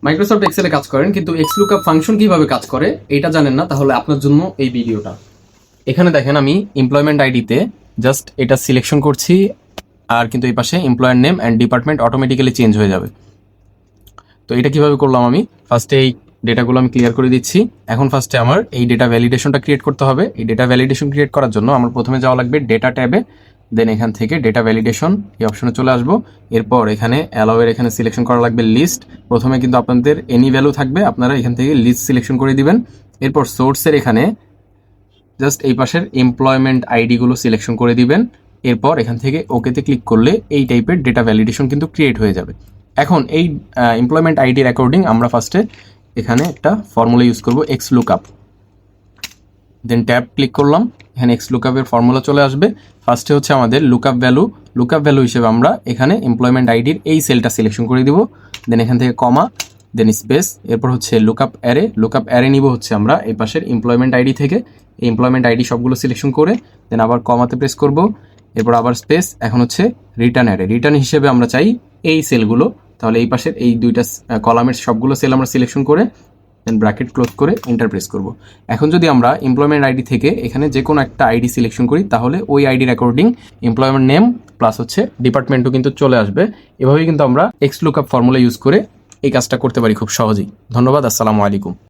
Microsoft এক্সেলে কাজ করেন কিন্তু এক্স লুকআপ ফাংশন কিভাবে কাজ করে এটা জানেন না, তাহলে আপনার জন্য এই ভিডিওটা। এখানে দেখেন আমি এমপ্লয়মেন্ট আইডিতে জাস্ট এটা সিলেকশন করছি, আর কিন্তু এই পাশে employer name and department automatically change হয়ে যাবে। তো এটা কিভাবে করলাম, আমি ফার্স্টে এই ডেটাগুলো আমি ক্লিয়ার করে দিচ্ছি। এখন ফার্স্টে আমার এই ডেটা ভ্যালিডেশনটা ক্রিয়েট করতে হবে। এই ডেটা ভ্যালিডেশন ক্রিয়েট করার জন্য আমার প্রথমে যাওয়া লাগবে ডেটা ট্যাবে, দেন এখান থেকে ডেটা ভ্যালিডেশন এই অপশনে চলে আসবো। এরপর এখানে অ্যালাউয়ের এখানে সিলেকশন করা লাগবে লিস্ট। প্রথমে কিন্তু আপনাদের এনি ভ্যালু থাকবে, আপনারা এখান থেকে লিস্ট সিলেকশন করে দিবেন। এরপর সোর্সের এখানে জাস্ট এই পাশের এমপ্লয়মেন্ট আইডিগুলো সিলেকশন করে দিবেন। এরপর এখান থেকে ওকেতে ক্লিক করলে এই টাইপের ডেটা ভ্যালিডেশন কিন্তু ক্রিয়েট হয়ে যাবে। এখন এই এমপ্লয়মেন্ট আইডির অ্যাকর্ডিং আমরা ফার্স্টে এখানে একটা ফর্মুলা ইউজ করব, এক্স লুকআপ। দেন ট্যাব ক্লিক করলাম, এখানে এক্স লুকআপের ফর্মুলা চলে আসবে। ফার্স্টে হচ্ছে আমাদের লুকআপ ভ্যালু হিসেবে আমরা এখানে এমপ্লয়মেন্ট আইডির এই সেলটা সিলেকশন করে দিব। দেন এখান থেকে কমা, দেন স্পেস, এরপর হচ্ছে লুকআপ অ্যারে নিব হচ্ছে আমরা এই পাশের এমপ্লয়মেন্ট আইডি থেকে। এই এমপ্লয়মেন্ট আইডি সবগুলো সিলেকশন করে দেন আবার কমাতে প্রেস করব, এরপর আবার স্পেস। এখন হচ্ছে রিটার্ন হিসেবে আমরা চাই এই সেলগুলো, তাহলে এই পাশের এই দুইটা কলামের সবগুলো সেল আমরা সিলেকশন করে দেন ব্র্যাকেট ক্লোজ করে এন্টার প্রেস করব। এখন যদি আমরা এমপ্লয়মেন্ট আইডি থেকে এখানে যে কোনো একটা আইডি সিলেকশন করি, তাহলে ওই আইডির অ্যাকর্ডিং এমপ্লয়মেন্ট নেম প্লাস হচ্ছে ডিপার্টমেন্টও কিন্তু চলে আসবে। এভাবেই কিন্তু আমরা এক্স লুকআপ ফর্মুলা ইউজ করে এই কাজটা করতে পারি খুব সহজেই। ধন্যবাদ, আসসালামু আলাইকুম।